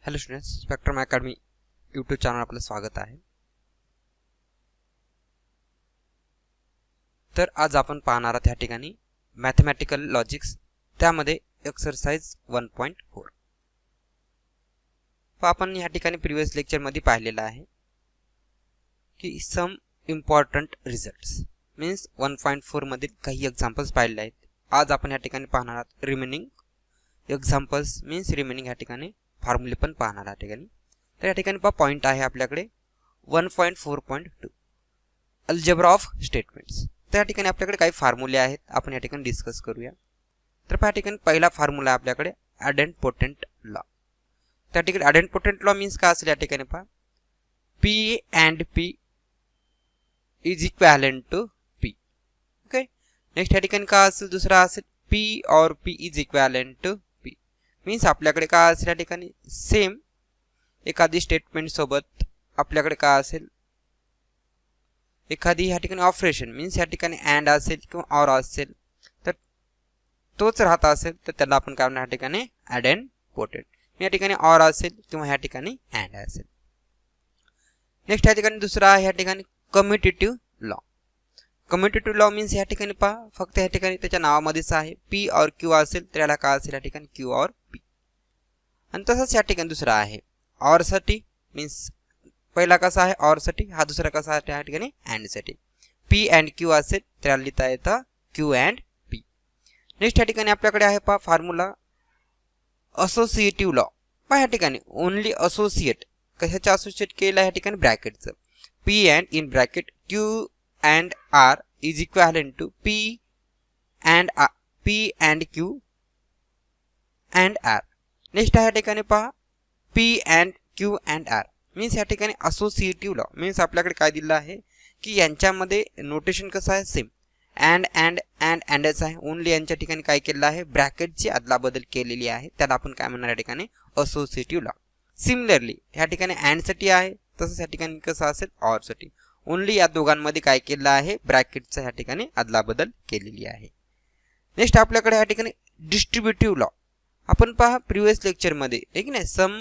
Hello students, spectrum academy YouTube channel आपलं स्वागत आहे. तर आज आपण पाहणार आहोत या ठिकाणी मॅथमॅटिकल लॉजिक्स, त्यामध्ये एक्सरसाइज 1.4. आपण या ठिकाणी प्रिव्हियस लेक्चरमध्ये पाहिलेलं आहे की सम इम्पॉर्टंट रिझल्ट्स मीन्स 1.4 मधील काही एक्झाम्पल्स पाहिले आहेत. आज आपण या ठिकाणी पाहणार आहोत रिमेनिंग एक्झाम्पल्स मीन्स रिमेनिंग या ठिकाणी फॉर्म्युले पण पाहणार या ठिकाणी. तर या ठिकाणी पॉइंट आहे आपल्याकडे 1.4.2 अल्जेब्रा ऑफ स्टेटमेंट्स. तर या ठिकाणी आपल्याकडे काही फॉर्म्युले आहेत, आपण या ठिकाणी डिस्कस करूया. तर या ठिकाणी पहिला फॉर्म्युला आपल्याकडे आयडेंटिपोटेंट लॉ. त्या ठिकाणी आयडेंटिपोटेंट लॉ मीन्स काय असेल या ठिकाणी पहा, P and P is equivalent to P. Okay, next या ठिकाणी काय असेल, दुसरा असेल P और P is equivalent to P. Means आपल्याकडे काय असेल या ठिकाणी सेम एखादी स्टेटमेंट सोबत आपल्याकडे काय असेल, एखादी या ठिकाणी ऑपरेशन मीन्स या ठिकाणी अँड असेल किंवा ऑर असेल, तर तोच राहत असेल तर त्याला आपण काय म्हणणार या ठिकाणी आयडेंटिपोटेंट. या ठिकाणी ऑर असेल किंवा या ठिकाणी अँड असेल. नेक्स्ट या ठिकाणी दुसरा आहे या ठिकाणी commutative law. Commutative law means या ठिकाणी पहा, फक्त या ठिकाणी त्याच्या नावामध्येच आहे, P और Q असेल तर याला काय असेल या ठिकाणी Q और P. आणि तसंच या ठिकाणी दुसरा आहे ऑर साठी, मीन्स पहिला कसा आहे ऑर साठी, हा दुसरा कसा आहे या ठिकाणी अँड साठी. P अँड Q असेल तर याला लिहिता येतं Q अँड P. नेक्स्ट या ठिकाणी आपल्याकडे आहे पहा फॉर्म्युला असोसिएटिव्ह लॉ. पहा या ठिकाणी ओनली असोसिएट, कशाच्या असोसिएट केलं या ठिकाणी ब्रॅकेटचं, P and in bracket Q and R is equivalent to P and Q and R. Next आहे या ठिकाणी पहा P and Q and R means या ठिकाणी असोसिएटिव्ह लॉ मीन्स आपल्याकडे काय दिलं आहे की यांच्यामध्ये नोटेशन कसं आहे, सेम अँडच आहे, ओनली यांच्या ठिकाणी काय केलेलं आहे, ब्रॅकेटची अदलाबदल केलेली आहे, त्याला आपण काय म्हणणार या ठिकाणी असोसिएटिव्ह लॉ. सिमिलरली या ठिकाणी अँड साठी आहे, तसंच या ठिकाणी कसं असेल ऑर साठी, ओनली या दोघांमध्ये काय केलं आहे, ब्रॅकेटचा या ठिकाणी अदलाबदल केलेली आहे. नेक्स्ट आपल्याकडे या ठिकाणी डिस्ट्रीब्युटिव्ह लॉ. आपण पहा प्रिव्हियस लेक्चरमध्ये ठीक नाही सम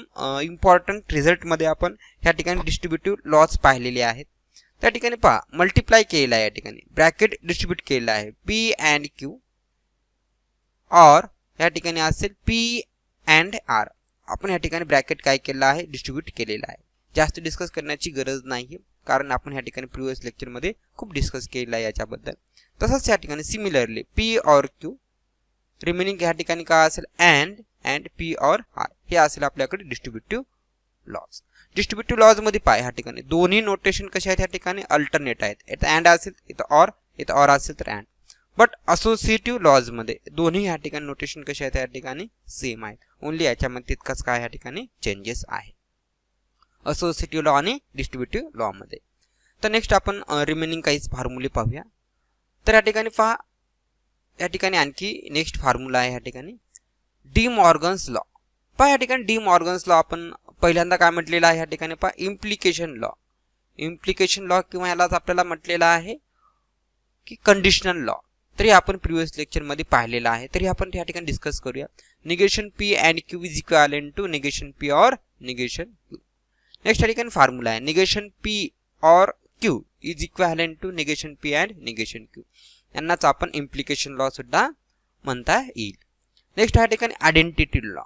इम्पॉर्टंट रिझल्टमध्ये आपण या ठिकाणी डिस्ट्रीब्युटिव्ह लॉज पाहिलेले आहेत. त्या ठिकाणी पहा मल्टिप्लाय केलेला आहे, या ठिकाणी ब्रॅकेट डिस्ट्रीब्यूट केलेला आहे P अँड Q और या ठिकाणी असेल P अँड R. आपण या ठिकाणी ब्रॅकेट काय केलं आहे, डिस्ट्रीब्यूट केलेला आहे. जास्त डिस्कस करण्याची गरज नाही, कारण आपण या ठिकाणी प्रिव्हियस लेक्चरमध्ये खूप डिस्कस केलेलं आहे याच्याबद्दल. तसंच या ठिकाणी सिमिलरली P और Q रिमेनिंग या ठिकाणी काय असेल अँड P और R हे असेल आपल्याकडे डिस्ट्रीब्युटिव्ह लॉज. डिस्ट्रीब्युटिव्ह लॉज मध्ये पाय या ठिकाणी दोन्ही नोटेशन कसे आहेत या ठिकाणी अल्टरनेट आहेत, इथं अँड असेल इथं ऑर असेल तर अँड. बट असोसिएटिव्ह लॉज मध्ये दोन्ही या ठिकाणी नोटेशन कसे आहेत या ठिकाणी सेम आहेत, ओनली याच्यामध्ये तितकाच काय या ठिकाणी चेंजेस आहे असोसिएटिव्ह लॉ आणि डिस्ट्रीब्युटिव्ह लॉ मध्ये. तर नेक्स्ट आपण रिमेनिंग काहीच फॉर्म्युले पाहूया. तर या ठिकाणी पहा, या ठिकाणी आणखी नेक्स्ट फॉर्म्युला आहे या ठिकाणी डी मॉर्गन्स लॉ. पहा या ठिकाणी डी मॉर्गन्स लॉ आपण पहिल्यांदा काय म्हटलेलं आहे या ठिकाणी पहा इम्प्लिकेशन लॉ किंवा यालाच आपल्याला म्हटलेलं आहे की कंडिशनल लॉ. तरी आपण प्रिव्हियस लेक्चरमध्ये पाहिलेलं आहे, तरी आपण या ठिकाणी डिस्कस करूया. Negation P and Q is equivalent to negation P और निगेशन Q. नेक्स्ट या ठिकाणी फॉर्म्युला आहे निगेशन P और Q is equivalent to negation P and negation Q. यांनाच आपण इम्प्लिकेशन लॉ सुद्धा म्हणता येईल. नेक्स्ट या ठिकाणी आयडेंटिटी लॉ.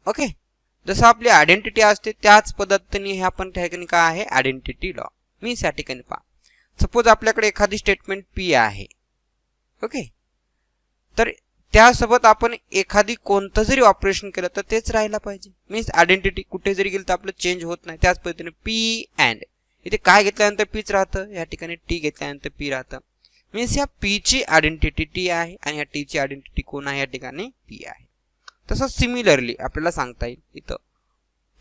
ओके, जसं आपली आयडेंटिटी असते त्याच पद्धतीने हे आपण त्या ठिकाणी काय आहे आयडेंटिटी लॉ. मीन्स या ठिकाणी पहा, सपोज आपल्याकडे एखादी स्टेटमेंट P आहे, ओके, तर त्यासोबत आपण एखादी कोणतं जरी ऑपरेशन केलं तर तेच राहायला पाहिजे. मीन्स आयडेंटिटी कुठे जरी गेलं तर आपलं चेंज होत नाही. त्याच पद्धतीने P अँड इथे काय घेतल्यानंतर Pच राहतं, या ठिकाणी T घेतल्यानंतर P राहतं. मीन्स या P ची आयडेंटिटी T आहे आणि या T ची आयडेंटिटी कोण आहे या ठिकाणी P आहे. तसंच सिमिलरली आपल्याला सांगता येईल इथं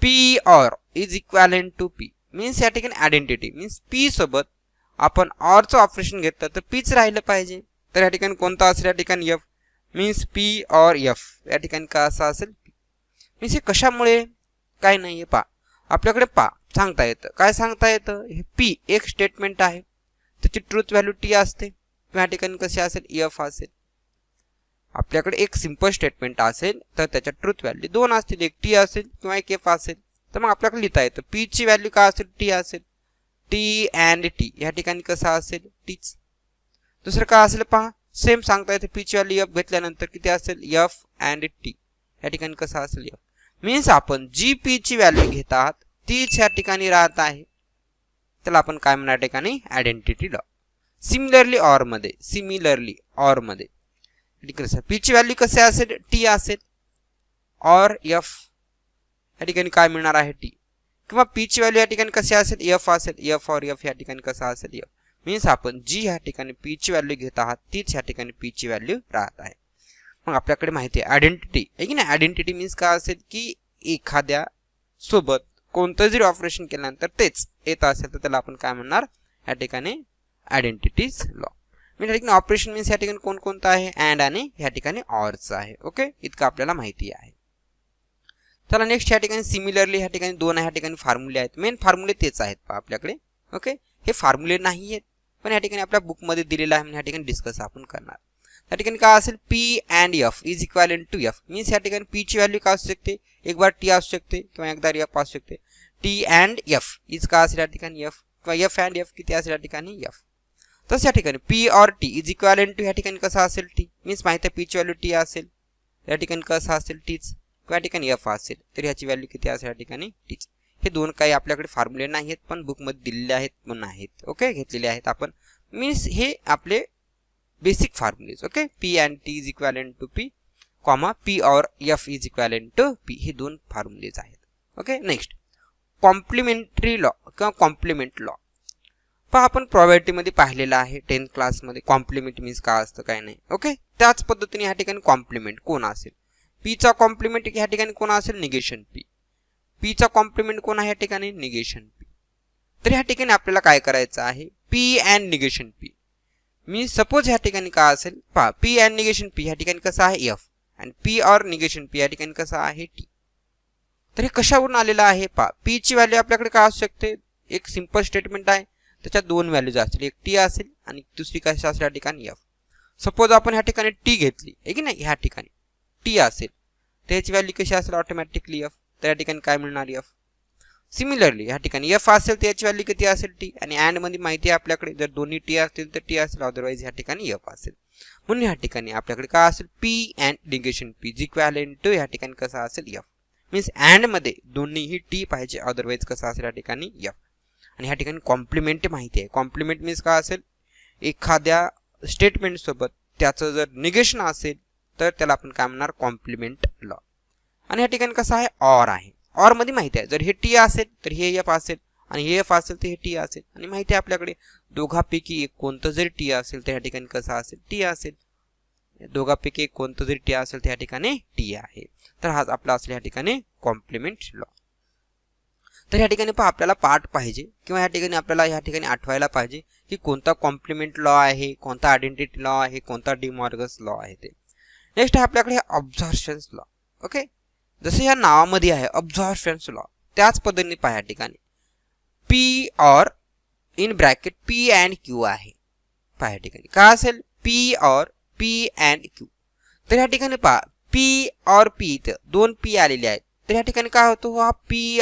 P और is equivalent to P means या ठिकाणी आयडेंटिटी मीन्स P सोबत आपण ऑरचं ऑपरेशन घेतलं तर Pच राहिलं पाहिजे. तर या ठिकाणी कोणता असेल या ठिकाणी F मीन्स P और F या ठिकाणी का असं असेल मीन्स हे कशामुळे काय नाहीये पहा, आपल्याकडे सांगता येतं, काय सांगता येतं, हे P एक स्टेटमेंट आहे, त्याची ट्रूथ व्हॅल्यू T असते, या ठिकाणी कसे असेल F असेल. आपल्याकडे एक सिंपल स्टेटमेंट असेल तर त्याच्या ट्रूथ व्हॅल्यू दोन असतील, एक T असेल किंवा एक F असेल. तर मग आपल्याकडे लिहिता येतं पी ची व्हॅल्यू काय असेल टी असेल, टी अँड टी या ठिकाणी कसं असेल टीच. दुसरं काय असेल पहा सेम सांगता येतं पी ची व्हॅल्यू एफ घेतल्यानंतर किती असेल एफ अँड टी या ठिकाणी कसं असेल एफ. मीन्स आपण जी पी ची व्हॅल्यू घेत आहात तीच या ठिकाणी राहत आहे, त्याला आपण काय म्हणणार ठिकाणी आयडेंटिटी लॉ. सिमिलरली ऑर मध्ये पी ची व्हॅल्यू कसे असेल टी असेल ऑर एफ या ठिकाणी काय मिळणार आहे टी, किंवा पी ची व्हॅल्यू या ठिकाणी कसे असेल एफ असेल एफ ऑर एफ या ठिकाणी कसं असेल एफ. मीन्स आपण जी या ठिकाणी पी ची व्हॅल्यू घेत आहात तीच या ठिकाणी पी ची व्हॅल्यू राहत आहे. मग आपल्याकडे माहिती आहे आयडेंटिटी आहे की नाही. आयडेंटिटी मीन्स काय असेल की एखाद्या सोबत कोणतं जरी ऑपरेशन केल्यानंतर तेच येत असेल तर त्याला आपण काय म्हणणार या ठिकाणी आयडेंटिटीज लॉ. म्हणजे ठिकाणी ऑपरेशन मीन्स या ठिकाणी कोणकोणतं आहे अँड आणि या ठिकाणी ऑरचं आहे. ओके, इतकं आपल्याला माहिती आहे. चला नेक्स्ट या ठिकाणी सिमिलरली या ठिकाणी दोन या ठिकाणी फॉर्म्युले आहेत. मेन फॉर्म्युले तेच आहेत पहा आपल्याकडे. ओके, हे फॉर्म्युले नाही आहेत पण या ठिकाणी आपल्या बुकमध्ये दिलेलं आहे म्हणून या ठिकाणी डिस्कस आपण करणार. या ठिकाणी काय असेल P and F is equal to F. Means या ठिकाणी पी ची व्हॅल्यू काय असू शकते एक बार टी असू शकते किंवा एकदा एफ असू शकते. टी अँड एफ इज काय असेल या ठिकाणी एफ, किंवा एफ अँड एफ किती असेल या ठिकाणी एफ. तसं या ठिकाणी P or T is equal to या ठिकाणी कसं असेल टी. मीन्स माहिती आहे पी ची व्हॅल्यू टी असेल या ठिकाणी कसं असेल टीच, किंवा या ठिकाणी एफ असेल तर ह्याची व्हॅल्यू किती असेल या ठिकाणी टीच. हे दोन काही आपल्याकडे फॉर्म्युले नाही आहेत पण बुकमध्ये दिलेले आहेत म्हणून आहेत. ओके, घेतलेले आहेत आपण. मीन्स हे आपले basic formulae. Okay, P and T is equal to P comma P or F is equal to P, हे दोन फॉर्म्युलेज आहेत. ओके, नेक्स्ट कॉम्प्लिमेंटरी लॉ किंवा कॉम्प्लिमेंट लॉ. पहा आपण प्रॉबॅबिलिटीमध्ये पाहिलेलं आहे 10th क्लासमध्ये कॉम्प्लिमेंट मीन्स काय असतं काय नाही. ओके, त्याच पद्धतीने या ठिकाणी कॉम्प्लिमेंट कोण असेल पी चा कॉम्प्लिमेंट या ठिकाणी कोण असेल निगेशन पी. पी चा कॉम्प्लिमेंट कोण आहे या ठिकाणी निगेशन पी. तर या ठिकाणी आपल्याला काय करायचं आहे P and negation P. Me suppose या ठिकाणी काय असेल पहा पी अँड निगेशन पी या ठिकाणी कसं आहे एफ आणि पी ऑर निगेशन पी या ठिकाणी कसं आहे टी. तर हे कशावरून आलेलं आहे पहा पी ची व्हॅल्यू आपल्याकडे काय असू शकते एक सिंपल स्टेटमेंट आहे त्याच्यात दोन व्हॅल्यूज असतील एक टी असेल आणि दुसरी कशी असेल या ठिकाणी एफ. सपोज आपण ह्या ठिकाणी टी घेतली आहे की नाही ह्या ठिकाणी टी असेल त्याची व्हॅल्यू कशी असेल ऑटोमॅटिकली एफ, तर या ठिकाणी काय मिळणार एफ. सिमिलरली या ठिकाणी एफ असेल तर याची व्हॅल्यू किती असेल टी आणि अँड मध्ये माहिती आहे आपल्याकडे जर दोन्ही टी असतील तर टी असेल अदरवाईज ह्या ठिकाणी एफ असेल. म्हणून ह्या ठिकाणी आपल्याकडे काय असेल P and negation P is equal to या ठिकाणी कसं असेल एफ. मीन्स अँड मध्ये दोन्हीही टी पाहिजे अदरवाईज कसं असेल या ठिकाणी एफ. आणि ह्या ठिकाणी कॉम्प्लिमेंट माहिती आहे. कॉम्प्लिमेंट मीन्स काय असेल एखाद्या स्टेटमेंट सोबत त्याचं जर निगेशन असेल तर त्याला आपण काय म्हणणार कॉम्प्लिमेंट लॉ. आणि या ठिकाणी कसं आहे ऑर आहे. ऑर मध्ये माहिती आहे जर हे टी असेल तर हे एफ असेल आणि हे एफ असेल तर हे टी असेल. आणि माहिती आहे आपल्याकडे दोघांपैकी एक कोणतं जरी टी असेल तर या ठिकाणी कसं असेल टी असेल. दोघांपैकी एक कोणतं जरी टी असेल तर या ठिकाणी टी आहे. तर हाच आपला असेल या ठिकाणी कॉम्प्लिमेंट लॉ. तर या ठिकाणी पहा आपल्याला पार्ट पाहिजे किंवा या ठिकाणी आपल्याला या ठिकाणी आठवायला पाहिजे की कोणता कॉम्प्लिमेंट लॉ आहे कोणता आयडेंटिटी लॉ आहे कोणता डिमॉर्गन्स लॉ आहे ते. नेक्स्ट आहे आपल्याकडे ऑब्झर्शन्स लॉ. ओके, जसं या नावामध्ये आहे ऑब्झर्शन्स लॉ त्याच पद्धतीने पहा या ठिकाणी P or in bracket P and Q आहे. पहा या ठिकाणी काय असेल P or P and Q. तर या ठिकाणी पहा पी ऑर पी इथं दोन पी आलेले आहेत तर या ठिकाणी काय होतो हा पी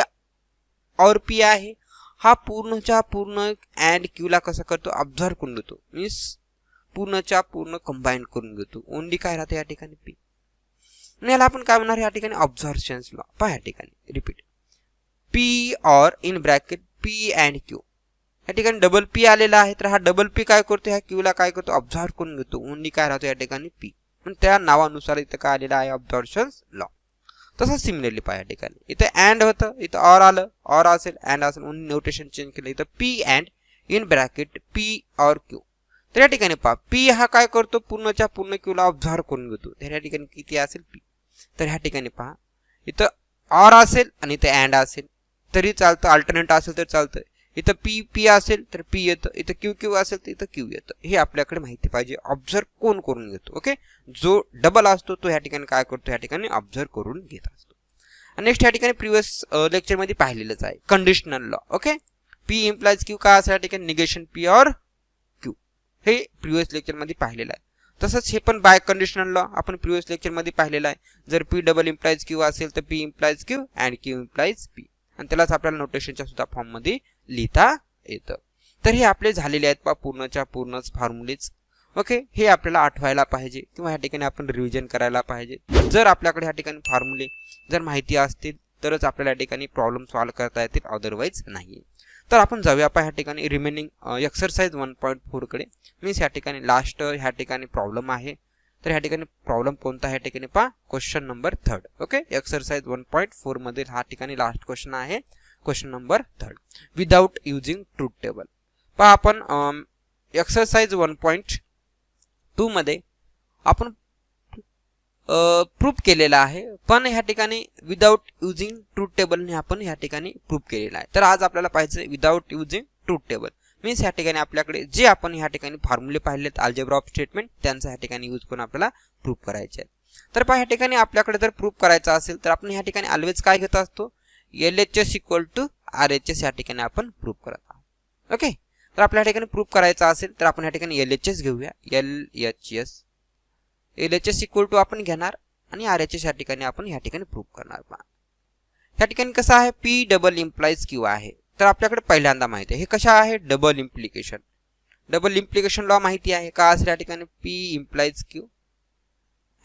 और पी आहे हा पूर्णच्या पूर्ण अँड क्यू ला कसं करतो ऑब्झर्व करून घेतो. मीन्स पूर्णच्या पूर्ण कंबाईन करून घेतो. ओनली काय राहते या ठिकाणी पी. याला आपण काय म्हणणार या ठिकाणी ऑब्झर्शन्स लॉ. पहा या ठिकाणी repeat P or in bracket P and Q या ठिकाणी डबल पी आलेला आहे तर हा डबल पी काय करतो ह्या क्यू ला काय करतो ऑब्झर्व करून घेतो. ओनली काय राहतो या ठिकाणी पी. पण त्या नावानुसार इथं काय आलेलं आहे ऑब्झर्शन्स लॉ. तसं सिमिलरली पहा या ठिकाणी इथं अँड होतं इथं ऑर आलं ऑर असेल अँड असेल म्हणून नोटेशन चेंज केलं इथं P and in bracket P or Q. तर या ठिकाणी पहा पी हा काय करतो पूर्णच्या पूर्ण क्यूला ऑब्झर्व करून घेतो. तर या ठिकाणी किती असेल पी. तर ह्या ठिकाणी पहा इथं ऑर असेल आणि इथं अँड असेल तरी चालतं अल्टरनेट असेल तर चालतं. इथं पी पी असेल तर पी येतं इथं क्यू क्यू असेल तर इथं क्यू येतं. हे आपल्याकडे माहिती पाहिजे ऑब्झर्व कोण करून घेतो. ओके, जो डबल असतो तो ह्या ठिकाणी काय करतो ह्या ठिकाणी ऑब्झर्व करून घेत असतो. आणि नेक्स्ट या ठिकाणी प्रिव्हियस लेक्चरमध्ये पाहिलेलंच आहे conditional law. Okay, P implies Q काय असेल या ठिकाणी निगेशन पी ऑर क्यू हे प्रिव्हियस लेक्चरमध्ये पाहिलेलं आहे. तसंच हे पण बाय कंडिशनल लॉ आपण प्रिव्हियस लेक्चरमध्ये पाहिलेलं आहे. जर पी डबल इम्प्लाइज क्यू असेल तर P implies Q and Q implies P. आणि त्यालाच आपल्याला नोटेशनच्या सुद्धा फॉर्ममध्ये लिहिता येतं. तर हे आपले झालेले आहेत पहा पूर्णच्या पूर्णच फॉर्म्युलेज. ओके, हे आपल्याला आठवायला पाहिजे किंवा ह्या ठिकाणी आपण रिव्हिजन करायला पाहिजे. जर आपल्याकडे ह्या ठिकाणी फॉर्म्युले जर माहिती असतील तरच आपल्याला या ठिकाणी प्रॉब्लेम सॉल्व्ह करता येतील, अदरवाईज नाही. तर आपण जाऊया पहा ह्या ठिकाणी रिमेनिंग एक्सरसाइज 1.4 कडे. मीन्स ह्या ठिकाणी लास्ट ह्या ठिकाणी प्रॉब्लेम आहे. तर ह्या ठिकाणी प्रॉब्लेम कोणता ह्या ठिकाणी पहा क्वेश्चन नंबर 3. ओके, एक्सरसाइज 1.4 मध्ये हा ठिकाणी लास्ट क्वेश्चन आहे, question number 3 without using truth table. पहा आपण एक्सरसाइज 1.2 मध्ये आपण प्रूफ केलेला आहे, पण ह्या ठिकाणी विदाउट युजिंग ट्रूथ टेबलने आपण ह्या ठिकाणी प्रूफ केलेला आहे. तर आज आपल्याला पाहिजे without using truth table. Means ह्या ठिकाणी आपल्याकडे जे आपण ह्या ठिकाणी फॉर्म्युले पाहिलेत अल्जेब्रा ऑफ स्टेटमेंट त्यांचा ह्या ठिकाणी यूज करून आपल्याला प्रूफ करायचे आहे. तर पहा ह्या ठिकाणी आपल्याकडे जर प्रूफ करायचा असेल तर आपण ह्या ठिकाणी ऑलवेज काय घेत असतो, LHS इक्वल टू RHS ह्या ठिकाणी आपण प्रूफ करत आहोत. ओके, तर आपल्या ठिकाणी प्रूफ करायचा असेल तर आपण ह्या ठिकाणी LHS घेऊया. LHS इक्वल टू आपण घेणार आणि RHS ह्या ठिकाणी आपण ह्या ठिकाणी प्रूफ करणार. पहा ह्या ठिकाणी कसं आहे, P डबल इम्प्लाइज Q आहे. तर आपल्याकडे पहिल्यांदा माहिती आहे हे कशा आहे, double implication. Double implication law माहिती आहे का असेल या ठिकाणी P implies Q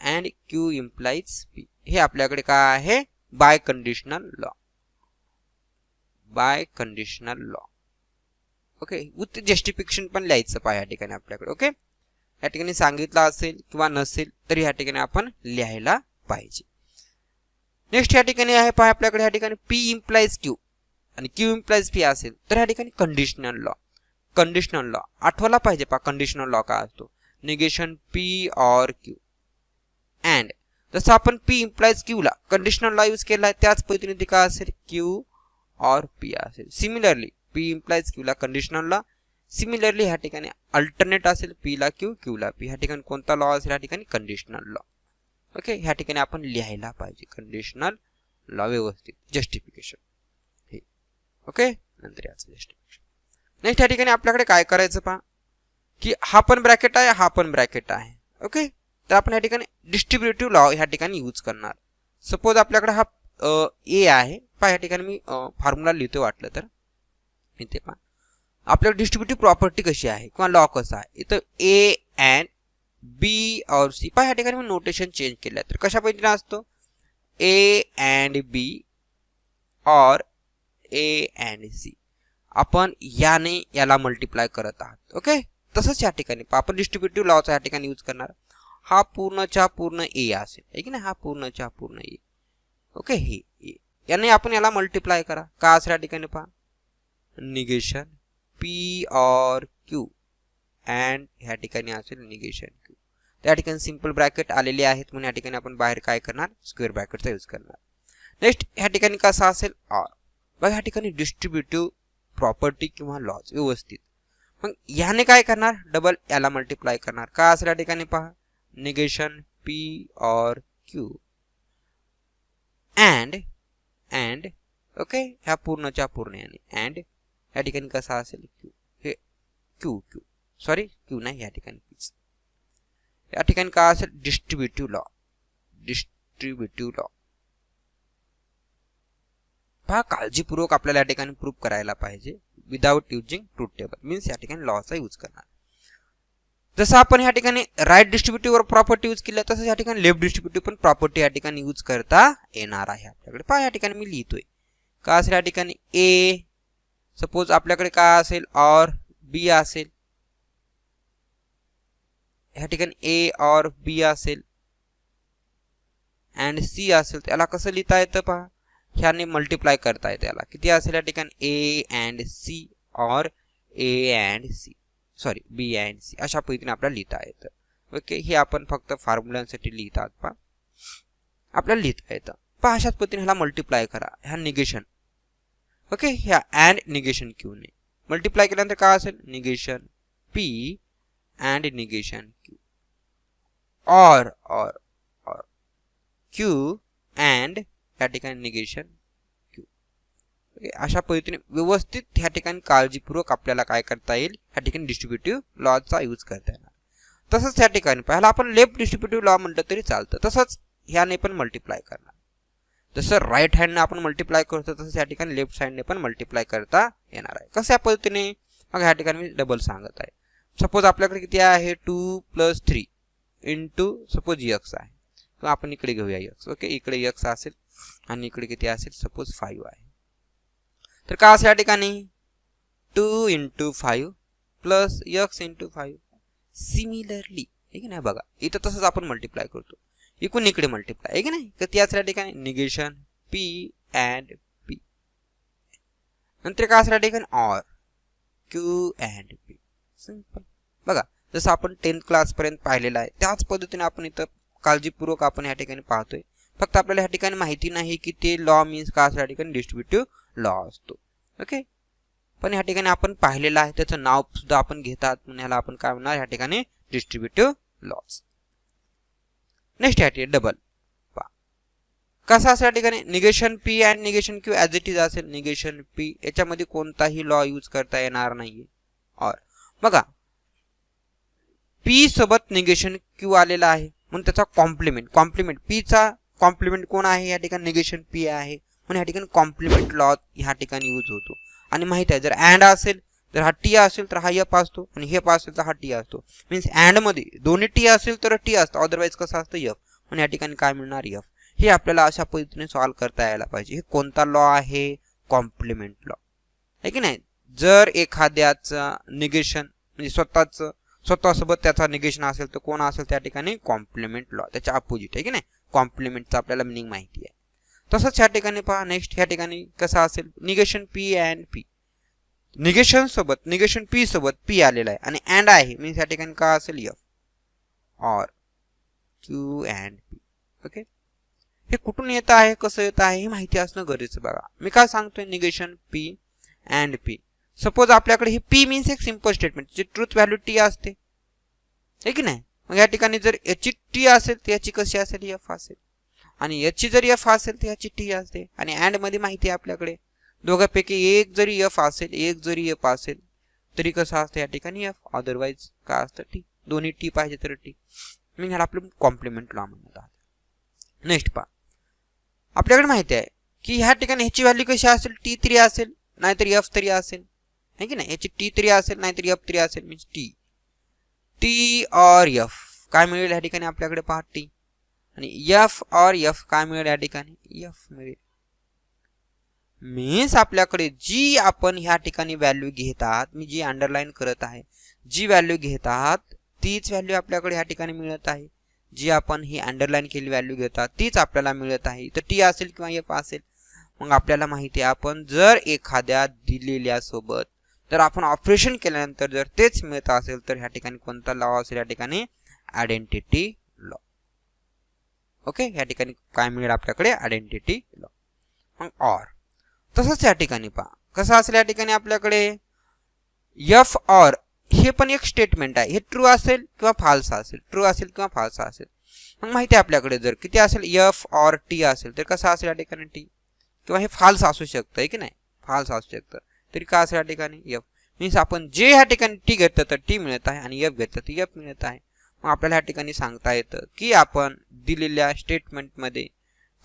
and Q implies P. हे आपल्याकडे काय आहे, biconditional law. Biconditional law. Okay, with justification पण लिहायचं पहा या ठिकाणी आपल्याकडे. ओके, या ठिकाणी सांगितलं असेल किंवा नसेल तरी या ठिकाणी आपण लिहायला पाहिजे. नेक्स्ट या ठिकाणी आहे पहा आपल्याकडे या ठिकाणी P इम्प्लाइज Q आणि Q इम्प्लाइज P असेल तर या ठिकाणी कंडिशनल लॉ. कंडिशनल लॉ आठवला पाहिजे पहा, कंडिशनल लॉ काय असतो, निगेशन P और Q. अँड जसं आपण P इम्प्लाइज Q ला कंडिशनल लॉ यूज केला आहे त्याच पद्धतीने ते काय असेल, Q और P असेल. सिमिलरली P इम्प्लाइज Q ला कंडिशनल लॉ, सिमिलरली ह्या ठिकाणी अल्टरनेट असेल P ला Q, Q ला P. ह्या ठिकाणी कोणता लॉ असेल, ह्या ठिकाणी कंडिशनल लॉ. ओके, ह्या ठिकाणी आपण लिहायला पाहिजे कंडिशनल लॉ व्यवस्थित, जस्टिफिकेशन हे. ओके, नंतर याचं जस्टिफिकेशन. नेक्स्ट या ठिकाणी आपल्याकडे काय करायचं पहा की हा पण ब्रॅकेट आहे, हा पण ब्रॅकेट आहे. ओके, तर आपण ह्या ठिकाणी डिस्ट्रीब्युटिव्ह लॉ ह्या ठिकाणी यूज करणार. सपोज आपल्याकडे हा A आहे पहा, ह्या ठिकाणी मी फॉर्म्युला लिहितो वाटलं तर इथे पहा आपल्याला डिस्ट्रीब्युटिव्ह प्रॉपर्टी कशी आहे किंवा लॉ कसा आहे. इथं A अँड B और C पहा ह्या ठिकाणी मी नोटेशन चेंज केलं आहे. तर कशा पद्धतीने असतो, A अँड B और A अँड C. आपण याने याला मल्टिप्लाय करत आहात. ओके, तसंच या ठिकाणी आपण डिस्ट्रीब्युटिव्ह लॉचा या ठिकाणी यूज करणार. हा पूर्णच्या पूर्ण A असेल आहे की नाही, हा पूर्णच्या पूर्ण A. ओके, हे A याने आपण याला मल्टिप्लाय करा. का असेल या ठिकाणी पहा, निगेशन P और Q अँड ह्या ठिकाणी असेल निगेशन Q. त्या ठिकाणी सिंपल ब्रॅकेट आलेले आहेत म्हणून या ठिकाणी आपण बाहेर काय करणार, स्क्वेअर ब्रॅकेटचा यूज करणार. नेक्स्ट ह्या ठिकाणी कसा असेल, R. बघा ह्या ठिकाणी डिस्ट्रीब्युटिव्ह प्रॉपर्टी किंवा लॉज व्यवस्थित. मग याने काय करणार, डबल याला मल्टिप्लाय करणार. का असेल या ठिकाणी पहा, निगेशन P और Q अँड ओके, ह्या पूर्णच्या पूर्ण याने अँड या ठिकाणी कसा असेल Q. हे Q सॉरी Q नाही या ठिकाणी P. या ठिकाणी काय असेल, डिस्ट्रीब्युटिव्ह लॉ. डिस्ट्रीब्युटिव्ह लॉ पहा काळजीपूर्वक आपल्याला या ठिकाणी प्रूफ करायला पाहिजे without using truth table. Means या ठिकाणी लॉचा यूज करणार. जसं आपण या ठिकाणी राईट डिस्ट्रीब्युटिव्ह प्रॉपर्टी यूज केली तसंच या ठिकाणी लेफ्ट डिस्ट्रीब्युटिव्ह पण प्रॉपर्टी या ठिकाणी यूज करता येणार आहे आपल्याकडे. पहा या ठिकाणी मी लिहितोय का असेल या ठिकाणी A. सपोज आपल्याकडे काय असेल, और B असेल. ह्या ठिकाणी A और B असेल अँड C असेल. त्याला कसं लिहिता येतं पहा, ह्याने मल्टिप्लाय करता येते. याला किती असेल या ठिकाणी A अँड C और A and C sorry B and C अशा पद्धतीने आपल्याला लिहिता येतं. ओके, हे आपण फक्त फॉर्म्युलांसाठी लिहितात पहा, आपल्याला लिहिता येतं. पहा अशाच पद्धतीने ह्याला मल्टिप्लाय करा. ह्या निगेशन. ओके, ह्या अँड निगेशन Q ने मल्टिप्लाय केल्यानंतर काय असेल, negation P and negation Q और Q अँड या ठिकाणी निगेशन Q. ओके, अशा पद्धतीने व्यवस्थित ह्या ठिकाणी काळजीपूर्वक आपल्याला काय करता येईल, ह्या ठिकाणी डिस्ट्रीब्युटिव्ह लॉचा यूज करता येणार. तसंच ह्या ठिकाणी पहिला आपण लेफ्ट डिस्ट्रीब्युटिव्ह लॉ म्हटलं तरी चालतं. तसंच ह्याने पण मल्टिप्लाय करणार. जसं राईट हँडने आपण मल्टिप्लाय करतो तसं या ठिकाणी लेफ्ट साईडने पण मल्टिप्लाय करता येणार आहे. कसं या पद्धतीने मग ह्या ठिकाणी मी डबल सांगत आहे. सपोज आपल्याकडे किती आहे 2 + 3 इंटू सपोज x आहे. तर आपण इकडे घेऊया x. ओके, इकडे x असेल आणि इकडे किती असेल सपोज 5 आहे. तर काय असेल या ठिकाणी 2 × 5 प्लस x × 5. सिमिलरली ठीक आहे ना, बघा इथं तसंच आपण मल्टिप्लाय करतो, इकडून इकडे मल्टिप्लाय आहे की नाही. तर त्याच या ठिकाणी निगेशन p and p. नंतर काय असेल या ठिकाणी or q and p. Simple. बघा जसं आपण 10th क्लास पर्यंत पाहिलेलं आहे त्याच पद्धतीने आपण इथं काळजीपूर्वक आपण या ठिकाणी पाहतोय. फक्त आपल्याला या ठिकाणी माहिती नाही की ते लॉ मीन्स काय असेल या ठिकाणी डिस्ट्रीब्युटिव्ह लॉ असतो. ओके, पण या ठिकाणी आपण पाहिलेलं आहे, त्याचं नाव सुद्धा आपण घेतात म्हणून याला आपण काय म्हणणार या ठिकाणी डिस्ट्रीब्युटिव्ह लॉज. नेक्स्ट या ठिकाणी डबल कसं असेल या ठिकाणी negation p and negation q as it is असेल. निगेशन p याच्यामध्ये कोणताही लॉ यूज करता येणार नाहीये. और बघा p सोबत निगेशन q आलेला आहे म्हणून त्याचा कॉम्प्लिमेंट p चा कॉम्प्लिमेंट कोण आहे या ठिकाणी निगेशन p आहे म्हणून या ठिकाणी कॉम्प्लिमेंट लॉ ह्या ठिकाणी यूज होतो. आणि माहित आहे जर अँड असेल तर हा टी असेल तर हा f असतो आणि हे असेल तर हा टी असतो. मीन्स अँड मध्ये दोन्ही टी असेल तर टी असतो, अदरवाइज कसं असतं f. म्हणून या ठिकाणी काय मिळणार f. हे आपल्याला अशा पद्धतीने सॉल्व करता यायला पाहिजे. हे कोणता लॉ आहे, कॉम्प्लिमेंट लॉ आहे की नाही. जर एखाद्याचं निगेशन म्हणजे स्वतःसोबत त्याचा निगेशन असेल तर कोण असेल त्या ठिकाणी कॉम्प्लिमेंट लॉ, त्याच्या अपोजिट आहे की नाही. कॉम्प्लिमेंटचा आपल्याला मिनिंग माहिती आहे. तसंच या ठिकाणी पहा नेक्स्ट ह्या ठिकाणी कसं असेल negation p and p. Negation p सोबत p आलेला आहे आणि अँड आहे मीन्स या ठिकाणी काय असेल f और q अँड p. ओके, हे कुठून येत आहे कसं येत आहे हे माहिती असणं गरजेचं. बघा मी काय सांगतोय negation p and p. Suppose आपल्याकडे हे p मीन्स एक सिंपल स्टेटमेंट जे ट्रूथ व्हॅल्यू t असते आहे की नाही. मग या ठिकाणी जर याची t असेल तर याची कशी असेल f असेल आणि याची जर f असेल तर याची t असते. आणि अँड मध्ये माहिती आहे आपल्याकडे दोघांपैकी एक जरी f असेल एक जरी f असेल तरी कसं असतं या ठिकाणी f, अदरवाइज काय असतं t. दोन्ही t पाहिजे तर t. मी ह्याला आपलं कॉम्प्लिमेंट लॉ म्हणत आहात. नेक्स्ट पहा आपल्याकडे माहिती आहे की ह्या ठिकाणी ह्याची व्हॅल्यू कशी असेल t3 असेल नाहीतर f3 असेल है की नाही. याची t3 असेल नाहीतर f3 असेल मीन्स t और f काय मिळेल या ठिकाणी आपल्याकडे पहा t आणि f और f काय मिळेल या ठिकाणी f मिळेल. मीन्स आपल्याकडे जी आपण ह्या ठिकाणी व्हॅल्यू घेतात, मी जी अंडरलाईन करत आहे, जी व्हॅल्यू घेतात तीच व्हॅल्यू आपल्याकडे ह्या ठिकाणी मिळत आहे. जी आपण ही अंडरलाईन केलेली व्हॅल्यू घेतात तीच आपल्याला मिळत आहे. तर t असेल किंवा f असेल. मग आपल्याला माहिती आहे आपण जर एखाद्या दिलेल्या सोबत जर आपण ऑपरेशन केल्यानंतर जर तेच मिळत असेल तर ह्या ठिकाणी कोणता लॉ असेल या ठिकाणी आयडेंटिटी लॉ. ओके, या ठिकाणी काय मिळेल आपल्याकडे आयडेंटिटी लॉ. मग ऑर तसंच या ठिकाणी पहा कसं असेल या ठिकाणी आपल्याकडे f और हे पण एक स्टेटमेंट आहे. हे ट्रू असेल किंवा फाल्स असेल, ट्रू असेल किंवा फाल्स असेल. मग माहिती आहे आपल्याकडे जर किती असेल f और t असेल तर कसं असेल या ठिकाणी t किंवा हे फाल्स असू शकतं आहे की नाही, फाल्स असू शकतं तरी काय असेल या ठिकाणी f. मीन्स आपण जे ह्या ठिकाणी t घेतलं तर t मिळत आहे आणि f घेतलं तर f मिळत आहे. मग आपल्याला या ठिकाणी सांगता येतं की आपण दिलेल्या स्टेटमेंटमध्ये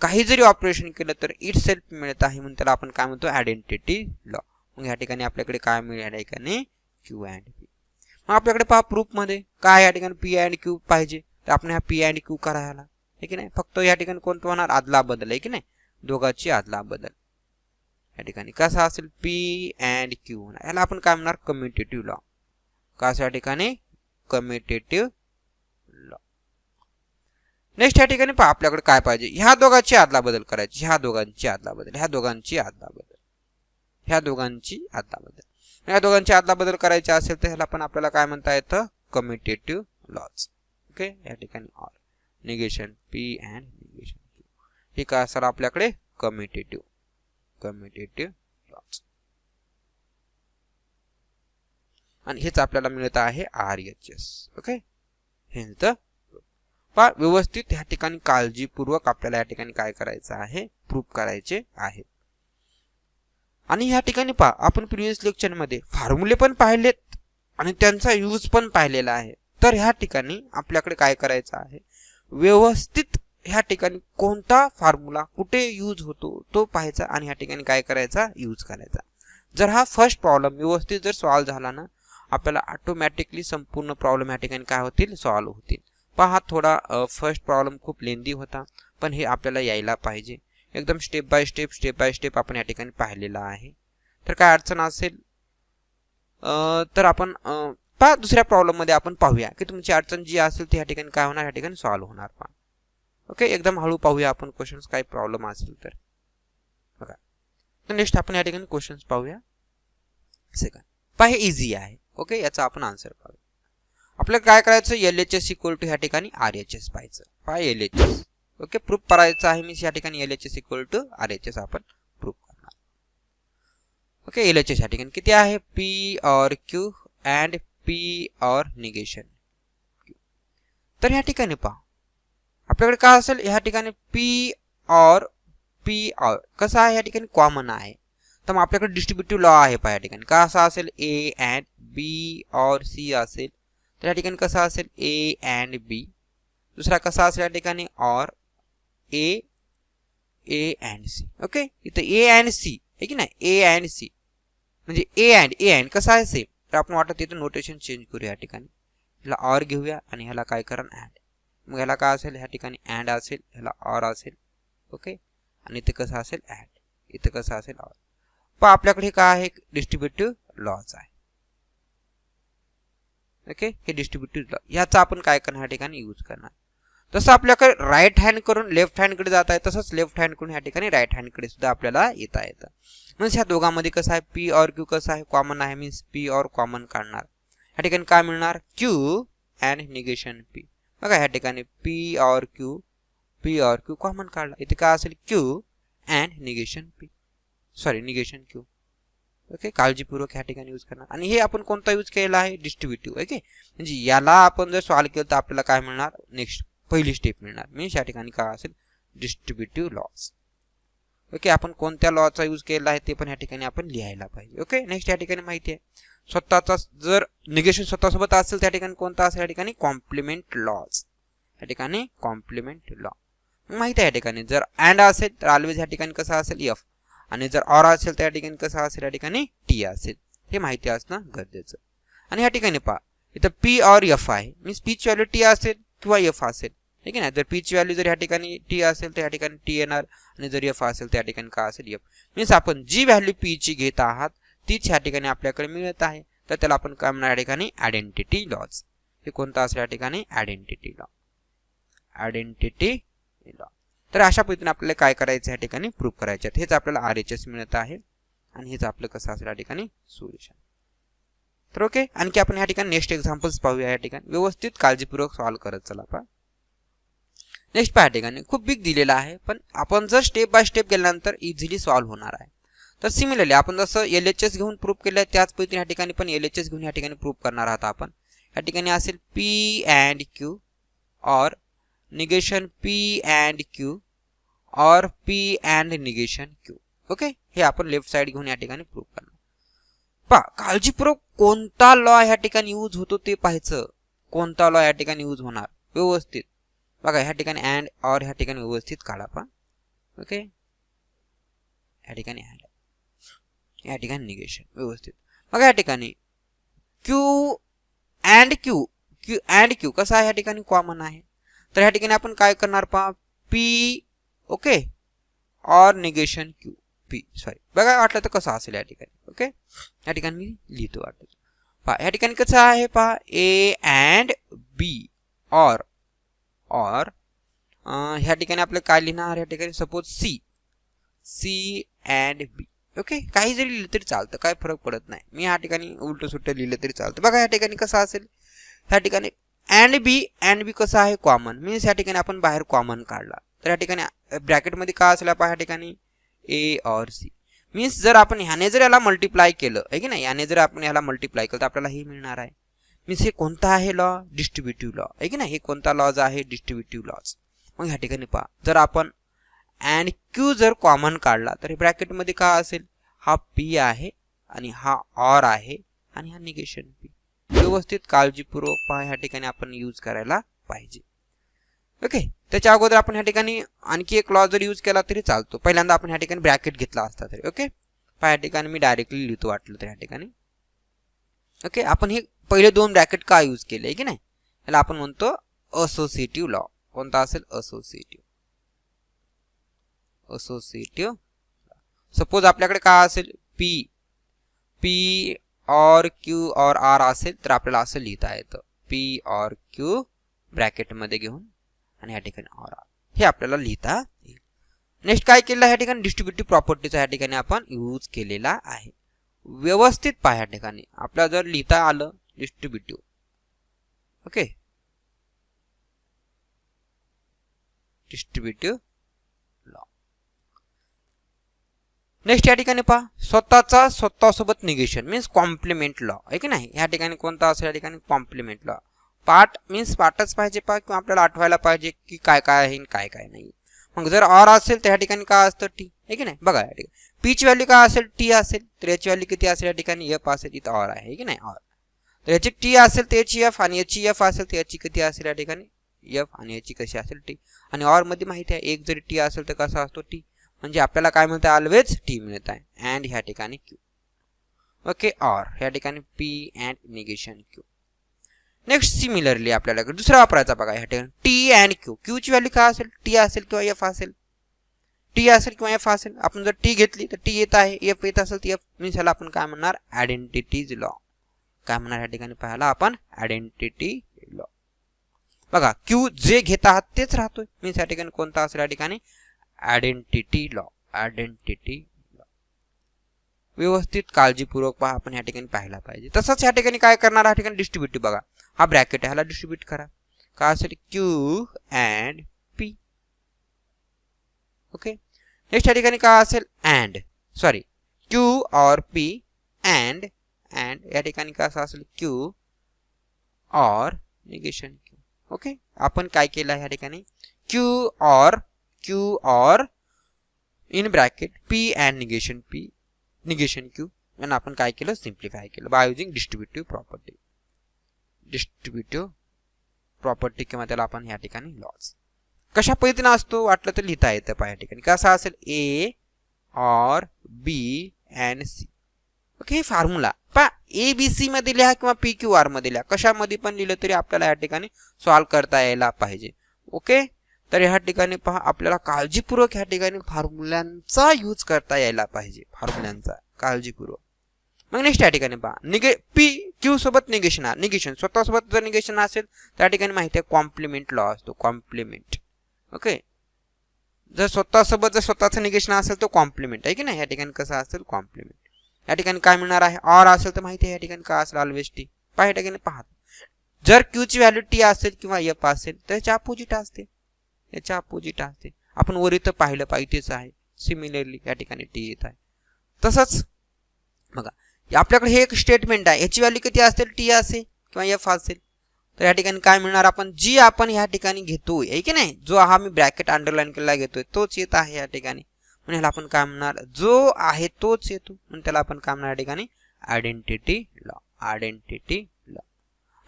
काही जरी ऑपरेशन केलं तर इट सेल्फ मिळत आहे म्हणून त्याला आपण काय म्हणतो आयडेंटिटी लॉ. मग या ठिकाणी आपल्याकडे काय मिळेल या ठिकाणी q अँड p. मग आपल्याकडे पहा प्रूफमध्ये काय या ठिकाणी p अँड q पाहिजे तर आपण हा p अँड q करायला आहे की नाही. फक्त या ठिकाणी कोणतं होणार आदला बदल आहे की नाही, दोघांची आदला बदल. या ठिकाणी कसा असेल p अँड q होणार, याला आपण काय म्हणणार कम्युटेटिव्ह लॉ. कसं या ठिकाणी कम्युटेटिव्ह लॉ. नेक्स्ट या ठिकाणी पहा आपल्याकडे काय पाहिजे ह्या दोघांची आदला बदल करायची, ह्या दोघांची आदला बदल, ह्या दोघांची आदला बदल, ह्या दोघांची आदला बदल. या दोघांची आदला बदल करायची असेल तर ह्याला पण आपल्याला काय म्हणता येतं कम्युटेटिव्ह लॉज. ओके, या ठिकाणी or negation p and negation q हे काय असणार आपल्याकडे कम्युटेटिव्ह लॉज. आणि हेच आपल्याला मिळत आहे RHS. ओके, हे पहा व्यवस्थित ह्या ठिकाणी काळजीपूर्वक आपल्याला या ठिकाणी काय करायचं आहे प्रूफ करायचे आहे. आणि ह्या ठिकाणी पहा आपण प्रिव्हियस लेक्चर मध्ये फॉर्म्युले पण पाहिलेत आणि त्यांचा यूज पण पाहिलेला आहे. तर ह्या ठिकाणी आपल्याकडे काय करायचं आहे व्यवस्थित ह्या ठिकाणी कोणता फॉर्म्युला कुठे यूज होतो तो पाहायचा आणि ह्या ठिकाणी काय करायचा यूज करायचा. जर हा फर्स्ट प्रॉब्लेम व्यवस्थित जर सॉल्व झाला ना आपल्याला ऑटोमॅटिकली संपूर्ण प्रॉब्लेम ह्या ठिकाणी काय होतील सॉल्व होतील. पहा थोडा फर्स्ट प्रॉब्लेम खूप लेंदी होता पण हे आपल्याला यायला पाहिजे. एकदम स्टेप बाय स्टेप आपण या ठिकाणी पाहिलेला आहे. तर काय अडचण असेल तर आपण पहा दुसऱ्या प्रॉब्लेम मध्ये आपण पाहूया की तुमची अडचण जी असेल ती या ठिकाणी काय होणार या ठिकाणी सॉल्व होणार. पहा ओके एकदम हळू पाहूया आपण क्वेश्चन्स काय प्रॉब्लेम असेल तर बघा. तर नेक्स्ट आपण या ठिकाणी क्वेश्चन्स पाहूया. सेकंड पहा हे इझी आहे. ओके याचा आपण आन्सर पाहूया. आपल्याला काय करायचं LHS इक्वल टू ह्या ठिकाणी RHS पाहायचं. पहा LHS ओके प्रूफ करायचं आहे मीन्स या ठिकाणी LHS इक्वल टू RHS आपण प्रूफ करणार. ओके LHS या ठिकाणी किती आहे P और Q अँड P और निगेशन. तर ह्या ठिकाणी पहा आपल्याकडे काय असेल ह्या ठिकाणी P और कसं आहे या ठिकाणी कॉमन आहे. तर मग आपल्याकडे डिस्ट्रीब्युटिव्ह लॉ आहे पहा या ठिकाणी का असा असेल A अँड B और C असेल तर या ठिकाणी कसा असेल A अँड B. दुसरा कसा असेल या ठिकाणी और A अँड C. ओके इथं A अँड C आहे की नाही A अँड C म्हणजे A अँड कसा आहे सेम. तर आपण वाटत तिथं नोटेशन चेंज करूया. या ठिकाणी ह्याला और घेऊया आणि ह्याला काय करा अँड. मग ह्याला काय असेल ह्या ठिकाणी अँड असेल ह्याला और असेल. ओके आणि इथे कसं असेल अँड इथं कसं असेल और. पण आपल्याकडे काय आहे डिस्ट्रीब्युटिव्ह लॉज आहे. ओके हे डिस्ट्रीब्युटिव्ह लॉ याचा आपण काय करणार ह्या ठिकाणी यूज करणार. तसं आपल्याकडे राईट हँड करून लेफ्ट हँडकडे जाता येतं तसंच लेफ्ट हँड करून ह्या ठिकाणी राईट हँडकडे सुद्धा आपल्याला येता येतं. म्हणजे ह्या दोघांमध्ये कसं आहे P और Q कसं आहे कॉमन आहे मीन्स P और कॉमन काढणार. ह्या ठिकाणी काय मिळणार Q अँड निगेशन P. बघा ह्या ठिकाणी P और Q कॉमन काढला. इथे काय असेल Q and negation P sorry negation Q. Okay काळजीपूर्वक ह्या ठिकाणी यूज करणार. आणि हे आपण कोणता यूज केला आहे डिस्ट्रीब्युटिव्ह. ओके म्हणजे याला आपण जर सॉल्व केलं तर आपल्याला काय मिळणार नेक्स्ट पहिली स्टेप मिळणार मीन्स या ठिकाणी काय असेल डिस्ट्रीब्युटिव्ह लॉज. ओके आपण कोणत्या लॉचा यूज केला आहे ते पण या ठिकाणी आपण लिहायला पाहिजे. ओके नेक्स्ट या ठिकाणी माहिती आहे स्वतःचा जर निगेशन स्वतःसोबत असेल त्या ठिकाणी कोणता असेल या ठिकाणी कॉम्प्लिमेंट लॉज. या ठिकाणी कॉम्प्लिमेंट लॉ माहिती आहे. या ठिकाणी जर अँड असेल तर ऑलवेज या ठिकाणी कसं असेल F आणि जर और असेल तर या ठिकाणी कसं असेल या ठिकाणी T असेल. हे माहिती असणं गरजेचं. आणि या ठिकाणी पहा इथं P और F आहे मीन्स P ची व्हॅल्यू T असेल किंवा F असेल. ठीक आहे ना. जर P ची व्हॅल्यू जर या ठिकाणी T असेल तर या ठिकाणी T येणार आणि जर F असेल तर या ठिकाणी काय असेल F. मीन्स आपण जी व्हॅल्यू P ची घेत आहात तीच या ठिकाणी आपल्याकडे मिळत आहे तर त्याला आपण काय म्हणणार या ठिकाणी आयडेंटिटी लॉज. हे कोणता असेल या ठिकाणी आयडेंटिटी लॉ. तर अशा पद्धतीने आपल्याला काय करायचं या ठिकाणी प्रूफ करायचे आहे. हेच आपल्याला RHS मिळत आहे आणि हेच आपलं कसं असेल या ठिकाणी सोल्युशन. तर ओके आणखी आपण या ठिकाणी नेक्स्ट एक्झाम्पल्स पाहूया. या ठिकाणी व्यवस्थित काळजीपूर्वक सॉल्व्ह करत चला. पहा नेक्स्ट पहा या ठिकाणी खूप बिग दिलेला आहे पण आपण जर स्टेप बाय स्टेप गेल्यानंतर इझिली सॉल्व्ह होणार आहे. तर सिमिलरली आपण जसं LHS घेऊन प्रूफ केलं त्याच पद्धतीने या ठिकाणी पण LHS घेऊन या ठिकाणी प्रूफ करणार आहात आपण. या ठिकाणी असेल P अँड Q और निगेशन P अँड Q और P and negation Q. Okay हे आपण लेफ्ट साइड घेऊन या ठिकाणी प्रूफ करणार. पहा काळजीपूर्वक कोणता लॉ या ठिकाणी यूज होतो ते पाहायचं. कोणता लॉ या ठिकाणी यूज होणार व्यवस्थित बघा. ह्या ठिकाणी अँड और ह्या ठिकाणी व्यवस्थित काढा. पहा ओके या ठिकाणी अँड या ठिकाणी निगेशन व्यवस्थित बघा. या ठिकाणी Q अँड Q कसं आहे या ठिकाणी कॉमन आहे तर ह्या ठिकाणी आपण काय करणार पहा P ओके और निगेशन Q P सॉरी बघा वाटलं तर कसं असेल या ठिकाणी. ओके या ठिकाणी मी लिहितो वाटतं पहा. या ठिकाणी कसं आहे पहा A अँड B और ह्या ठिकाणी आपल्याला काय लिहिणार या ठिकाणी suppose C and B. Okay काही जरी लिहिलं तरी चालतं काय फरक पडत नाही. मी या ठिकाणी उलट सुट्ट लिहिलं तरी चालतं. बघा या ठिकाणी कसं असेल ह्या ठिकाणी अँड बी कसं आहे कॉमन मीन्स या ठिकाणी आपण बाहेर कॉमन काढला तर या ठिकाणी ब्रॅकेटमध्ये काय असेल पहा या ठिकाणी A और C मीन्स जर आपण ह्याने जर याला मल्टिप्लाय केलं आहे की नाही याने जर आपण याला मल्टिप्लाय केलं तर आपल्याला हे मिळणार आहे. मीन्स हे कोणता आहे लॉ डिस्ट्रीब्युटिव्ह लॉ आहे की नाही. हे कोणता लॉज आहे डिस्ट्रीब्युटिव्ह लॉज. मग ह्या ठिकाणी पहा जर आपण अँड Q जर कॉमन काढला तर ब्रॅकेटमध्ये काय असेल हा P आहे आणि हा और आहे आणि हा निगेशन P. व्यवस्थित काळजीपूर्वक पहा ह्या ठिकाणी आपण यूज करायला पाहिजे. ओके, त्याच्या अगोदर आपण ह्या ठिकाणी आणखी एक लॉ जर यूज केला तरी चालतो. पहिल्यांदा आपण ह्या ठिकाणी ब्रॅकेट घेतला असता तरी. ओके, ह्या ठिकाणी मी डायरेक्टली लिहितो वाटलं तर ह्या ठिकाणी. ओके, आपण हे पहिले दोन ब्रॅकेट का यूज केले की नाही, याला आपण म्हणतो असोसिएटिव्ह लॉ. कोणता असेल? असोसिएटिव्ह. सपोज आपल्याकडे काय असेल? पी और क्यू और आर असेल तर आपल्याला असं लिहिता येतं, पी और क्यू ब्रॅकेट मध्ये घेऊन आणि या ठिकाणी आर, हे आपल्याला लिहिता येईल. नेक्स्ट काय केलं ह्या ठिकाणी? डिस्ट्रीब्युटिव्ह प्रॉपर्टीचा ह्या ठिकाणी आपण यूज केलेला आहे. व्यवस्थित पहा ह्या ठिकाणी आपल्याला जर लिहिता आलं distributive. Okay, distributive law. Next या ठिकाणी पहा, स्वतःसोबत निगेशन मीन्स कॉम्प्लिमेंट लॉ आहे की नाही. या ठिकाणी कोणता असेल? या ठिकाणी कॉम्प्लिमेंट लॉ. पार्ट मीन्स पार्टच पाहिजे पहा, किंवा आपल्याला आठवायला पाहिजे की काय काय आहे काय काय नाही. मग जर ऑर असेल तर या ठिकाणी काय असतं? टी आहे की नाही. बघा या ठिकाणी पी ची व्हॅल्यू काय असेल? टी असेल तर याची व्हॅल्यू किती असेल? या ठिकाणी एफ असेल. इथं ऑर आहे की नाही, ऑर. तर याची टी असेल तर याची एफ, आणि याची एफ असेल तर याची किती असेल? या ठिकाणी एफ, आणि याची कशी असेल? टी. आणि ऑर मध्ये माहिती आहे एक जरी टी असेल तर कसा असतो? टी. म्हणजे आपल्याला काय मिळतं? ऑलवेज टी मिळत आहे. अँड ह्या ठिकाणी क्यू. ओके, ऑर ह्या ठिकाणी P and negation Q. Next similarly आपल्याला दुसरा वापरायचा बघा ह्या ठिकाणी टी अँड क्यू. क्यू ची व्हॅल्यू काय असेल? टी असेल किंवा एफ असेल. टी असेल किंवा एफ असेल. आपण जर टी घेतली तर टी येत आहे, एफ येत असेल तर एफ मीन्स ह्याला आपण काय म्हणणार? Identities law. काय म्हणणार ह्या ठिकाणी पाहायला आपण? Identity law. बघा क्यू जे घेत आहात तेच राहतोय मीन्स या ठिकाणी कोणता असेल? या ठिकाणी आयडेंटिटी लॉ. आयडेंटिटी लॉ व्यवस्थित काळजीपूर्वक पहा, आपण या ठिकाणी पाहायला पाहिजे. तसंच या ठिकाणी काय करणार? या ठिकाणी डिस्ट्रीब्युटिव्ह बघा, हा ब्रॅकेट आहे, ह्याला डिस्ट्रीब्यूट करा. काय असेल? Q and P. Okay, next या ठिकाणी काय असेल? अँड सॉरी क्यू और पी अँड या ठिकाणी कसं असेल? क्यू और निगेशन क्यू. ओके, आपण काय केलं ह्या ठिकाणी? क्यू और in bracket P and negation Q, आणि आपण काय केलं? सिम्प्लिफाय केलं बाय युजिंग डिस्ट्रीब्युटिव्ह प्रॉपर्टी किंवा त्याला आपण या ठिकाणी लॉज. कशा पद्धतीने असतो वाटलं तर लिहिता येतं पहा. या ठिकाणी कसा असेल? ए और बी अँड सी. ओके, हे फॉर्म्युला पहा, ए बी सी मध्ये लिहा किंवा पी क्यू आर मध्ये लिहा, कशामध्ये पण लिहिलं तरी आपल्याला या ठिकाणी सॉल्व्ह करता यायला पाहिजे. ओके, तर ह्या ठिकाणी पहा आपल्याला काळजीपूर्वक ह्या ठिकाणी फॉर्म्युलांचा यूज करता यायला पाहिजे, फॉर्म्युलांचा काळजीपूर्वक. मग नेक्स्ट या ठिकाणी पहा पी क्यू सोबत निगेशन स्वतःसोबत जर निगेशन असेल त्या ठिकाणी माहिती आहे कॉम्प्लिमेंट लॉ असतो, कॉम्प्लिमेंट. ओके, जर स्वतःसोबत जर स्वतःचं निगेशन असेल तो कॉम्प्लिमेंट आहे की नाही. या ठिकाणी कसं असेल? कॉम्प्लिमेंट. या ठिकाणी काय मिळणार आहे? ऑर असेल तर माहिती आहे या ठिकाणी काय असेल? Always T. पहा या ठिकाणी पहा, जर क्यू ची व्हॅल्यू टी असेल किंवा एफ असेल तर याच्या अपोजिट असते, याच्या अपोजिट असते. आपण वर इथं पाहिलं पाहिजे तेच आहे. सिमिलरली या ठिकाणी टी येत आहे. तसंच बघा आपल्याकडे हे एक स्टेटमेंट आहे, याची व्हॅल्यू किती असेल? टी असेल किंवा एफ असेल तर या ठिकाणी काय मिळणार? आपण जी आपण ह्या ठिकाणी घेतोय आहे की नाही, जो हा मी ब्रॅकेट अंडरलाईन केलेला घेतोय तोच येत आहे या ठिकाणी. म्हणून ह्याला आपण काय म्हणणार? जो आहे तोच येतो, म्हणून त्याला आपण काय म्हणणार या ठिकाणी? Identity law. Identity law.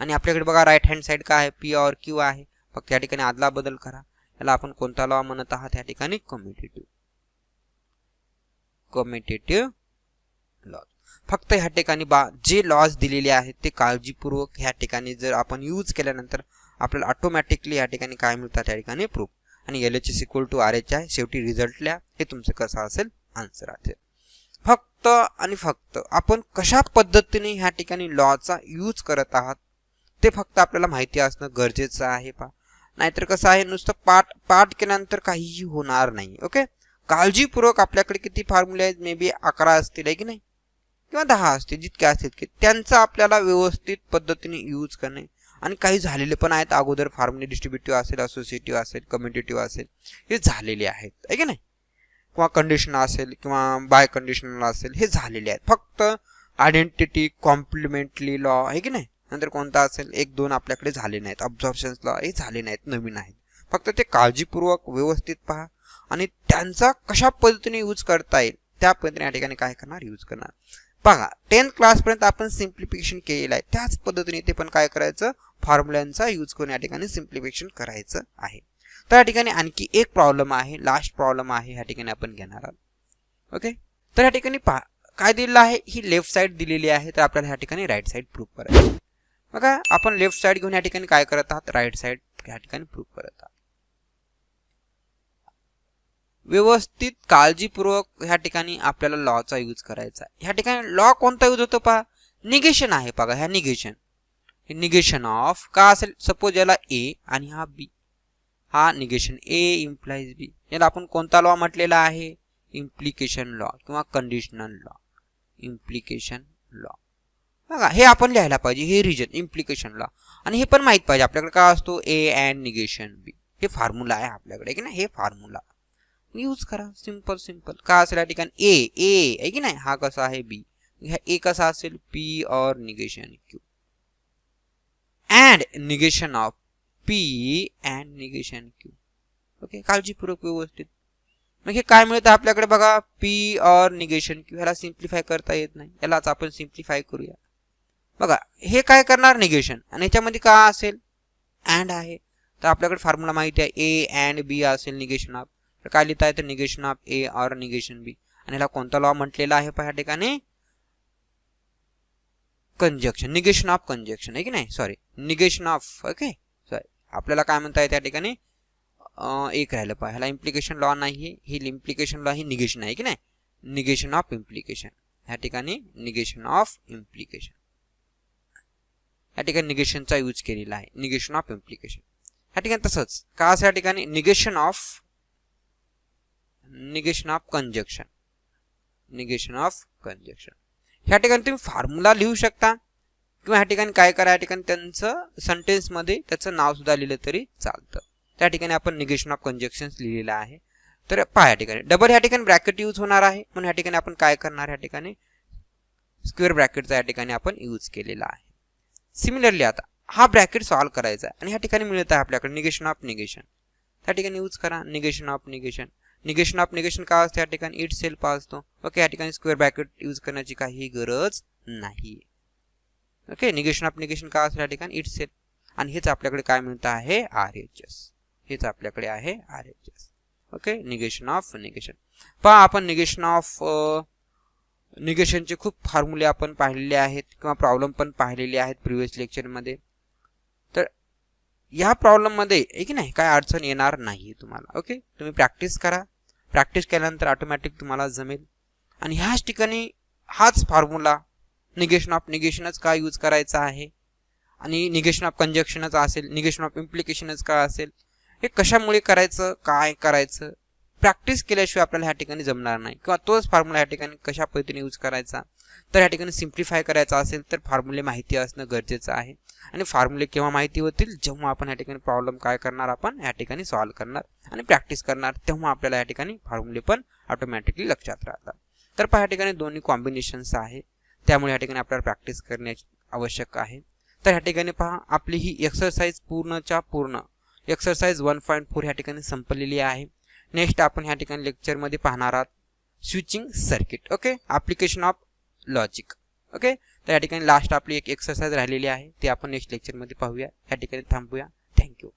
आणि आपल्याकडे बघा राईट हँड साइड काय आहे? पी और क्यू आहे, फक्त या ठिकाणी आदला बदल करा. याला आपण कोणता लॉ म्हणत आहात? या ठिकाणी कम्युटेटिव्ह लॉ. फक्त ह्या ठिकाणी जे लॉज दिलेले आहेत ते काळजीपूर्वक ह्या ठिकाणी जर आपण यूज केल्यानंतर आपल्याला ऑटोमॅटिकली या ठिकाणी काय मिळतात? या ठिकाणी प्रूफ. आणि LHS इक्वल टू RH आहे, शेवटी रिझल्ट लिहा, हे तुमचं कसं असेल? आन्सर असेल. फक्त आणि फक्त आपण कशा पद्धतीने ह्या ठिकाणी लॉचा यूज करत आहात ते फक्त आपल्याला माहिती असणं गरजेचं आहे पहा. नाहीतर कसं आहे, नुसतं पाठ केल्यानंतर काहीही होणार नाही. ओके, काळजीपूर्वक आपल्याकडे किती फॉर्म्युले आहेत? मे बी 11 असतील आहे की नाही, किंवा 10 असतील, जितके असतील की त्यांचा आपल्याला व्यवस्थित पद्धतीने यूज करणे. आणि काही झालेले पण आहेत अगोदर फॉर्म्युले, डिस्ट्रीब्युटिव्ह असेल, असोसिएटिव्ह असेल, कम्युटेटिव्ह असेल, हे झालेले आहेत आहे की नाही, किंवा कंडिशन असेल किंवा बाय कंडिशनल असेल, हे झालेले आहेत. फक्त आयडेंटिटी, कॉम्प्लिमेंटरी लॉ आहे की नाही, नंतर कोणता असेल 1-2 आपल्याकडे झाले नाहीत. ऑब्झर्वेशन्स लॉ हे झाले नाहीत, नवीन आहेत. फक्त ते काळजीपूर्वक व्यवस्थित पहा आणि त्यांचा कशा पद्धतीने यूज करता येईल त्या पद्धतीने या ठिकाणी काय करणार? यूज करणार. बघा 10th क्लासपर्यंत आपण सिम्प्लिफिकेशन केलेलं आहे, त्याच पद्धतीने ते पण काय करायचं? फॉर्म्युलांचा यूज करून या ठिकाणी सिम्प्लिफिकेशन करायचं आहे. तर या ठिकाणी आणखी एक प्रॉब्लेम आहे, लास्ट प्रॉब्लेम आहे, ह्या ठिकाणी आपण घेणार आहोत. ओके, तर ह्या ठिकाणी पहा काय दिलेलं आहे, ही लेफ्ट साईड दिलेली आहे, तर आपल्याला ह्या ठिकाणी राईट साईड प्रूव्ह करायची. बघा आपण लेफ्ट साईड घेऊन या ठिकाणी काय करत आहात, राईट साईड ह्या ठिकाणी प्रूव्ह करत आहात. व्यवस्थित काळजीपूर्वक ह्या ठिकाणी आपल्याला लॉचा यूज करायचा आहे. ह्या ठिकाणी लॉ कोणता यूज होतो पहा, निगेशन आहे. बघा ह्या निगेशन ऑफ का असेल, सपोज याला ए आणि हा बी, हा निगेशन ए इम्प्लाइज बी, याला आपण कोणता लॉ म्हटलेला आहे, इम्प्लिकेशन लॉ किंवा कंडिशनल लॉ, इम्प्लिकेशन लॉ. बघा हे आपण लिहायला पाहिजे, हे रिजन इम्प्लिकेशन लॉ. आणि हे पण माहित पाहिजे आपल्याकडे काय असतो, ए अँड निगेशन बी, हे फॉर्म्युला आहे आपल्याकडे की नाही, हे फॉर्म्युला यूज करा. सिंपल का असेल या ठिकाणी ए आहे की नाही, हा कसा आहे बी, ह्या ए कसा असेल पी और negation Q and negation of P and negation Q. Okay, काळजीपूर्वक व्यवस्थित. मग हे काय मिळतं आपल्याकडे बघा, पी और निगेशन क्यू, ह्याला सिम्प्लिफाय करता येत नाही, यालाच आपण सिम्प्लिफाय करूया. बघा हे काय करणार निगेशन, आणि याच्यामध्ये काय असेल अँड आहे, तर आपल्याकडे फॉर्म्युला माहिती आहे, ए अँड बी असेल निगेशन ऑफ, तर काय लिहिता येतं, निगेशन ऑफ ए और निगेशन बी. आणि ह्याला कोणता लॉ म्हटलेला आहे पहा, या ठिकाणी कंजक्शन, निगेशन ऑफ कंजक्शन आहे की नाही, sorry negation of, okay sorry आपल्याला काय म्हणता येते या ठिकाणी एक राहिलं पहा, ह्याला इम्प्लिकेशन लॉ नाही, ही इम्प्लिकेशन लॉ ही निगेशन आहे की नाही, निगेशन ऑफ इम्प्लिकेशन, ह्या ठिकाणी निगेशन ऑफ इम्प्लिकेशन, या ठिकाणी निगेशनचा यूज केलेला आहे, निगेशन ऑफ इम्प्लिकेशन. ह्या ठिकाणी तसंच का असं या ठिकाणी negation of conjunction, negation of conjunction. ह्या ठिकाणी तुम्ही फॉर्म्युला लिहू शकता किंवा ह्या ठिकाणी काय करा, या ठिकाणी त्यांचं सेंटेन्स मध्ये त्याचं नाव सुद्धा लिहिलं तरी चालतं. त्या ठिकाणी आपण निगेशन ऑफ कंजक्शन लिहिलेलं आहे. तर पहा या ठिकाणी डबल ह्या ठिकाणी ब्रॅकेट यूज होणार आहे, म्हणून ह्या ठिकाणी आपण काय करणार, ह्या ठिकाणी स्क्वेअर ब्रॅकेटचा या ठिकाणी आपण यूज केलेला आहे. सिमिलरली आता हा ब्रॅकेट सॉल्व्ह करायचा आहे आणि ह्या ठिकाणी मिळत आहे आपल्याकडे निगेशन ऑफ निगेशन, त्या ठिकाणी यूज करा negation of negation. Negation of negation का असते, या ठिकाणी इट सेल्फ असतो. ओके, या ठिकाणी स्क्वेअर ब्रॅकेट यूज करण्याची काही गरज नाही. ओके, निगेशन ऑफ निगेशन का असते, या ठिकाणी इट सेल्फ, आणि हेच आपल्याकडे काय मिळतं आहे RHS, हेच आपल्याकडे आहे RHS. Okay, negation of negation. पहा आपण निगेशन ऑफ निगेशनचे खूप फॉर्म्युले आपण पाहिलेले आहेत किंवा प्रॉब्लेम पण पाहिलेले आहेत प्रिव्हियस लेक्चर मध्ये. तर या प्रॉब्लेम मध्ये आहे की नाही काय अडचण येणार नाही तुम्हाला. ओके, तुम्ही प्रॅक्टिस करा, प्रॅक्टिस केल्यानंतर ऑटोमॅटिक तुम्हाला जमेल. आणि ह्याच ठिकाणी हाच फॉर्म्युला निगेशन ऑफ निगेशनच का यूज करायचा आहे आणि निगेशन ऑफ कंजक्शनच असेल, निगेशन ऑफ इम्प्लिकेशनच का असेल, हे कशामुळे करायचं, काय करायचं, प्रॅक्टिस केल्याशिवाय आपल्याला ह्या ठिकाणी जमणार नाही. किंवा तोच फॉर्म्युला ह्या ठिकाणी कशा पद्धतीने यूज करायचा, तर ह्या ठिकाणी सिम्प्लिफाय करायचा असेल तर फॉर्म्युले माहिती असणं गरजेचं आहे. आणि फॉर्म्युले केव्हा माहिती होतील, जेव्हा आपण ह्या ठिकाणी प्रॉब्लेम काय करणार, आपण ह्या ठिकाणी सॉल्व्ह करणार आणि प्रॅक्टिस करणार, तेव्हा आपल्याला ह्या ठिकाणी फॉर्म्युले पण ऑटोमॅटिकली लक्षात राहतात. तर पहा ह्या ठिकाणी दोन्ही कॉम्बिनेशन्स आहे, त्यामुळे ह्या ठिकाणी आपल्याला प्रॅक्टिस करण्याची आवश्यक आहे. तर ह्या ठिकाणी पहा आपली ही एक्सरसाइज पूर्णच्या पूर्ण एक्सरसाइज 1.4 ह्या ठिकाणी संपलेली आहे. नेक्स्ट आपण ह्या ठिकाणी लेक्चरमध्ये पाहणार आहोत switching circuit. Okay, application of logic. Okay, तर या ठिकाणी लास्ट आपली एक एक्सरसाइज राहिलेली आहे, ती आपण नेक्स्ट लेक्चरमध्ये पाहूया. ह्या ठिकाणी थांबूया. थँक्यू.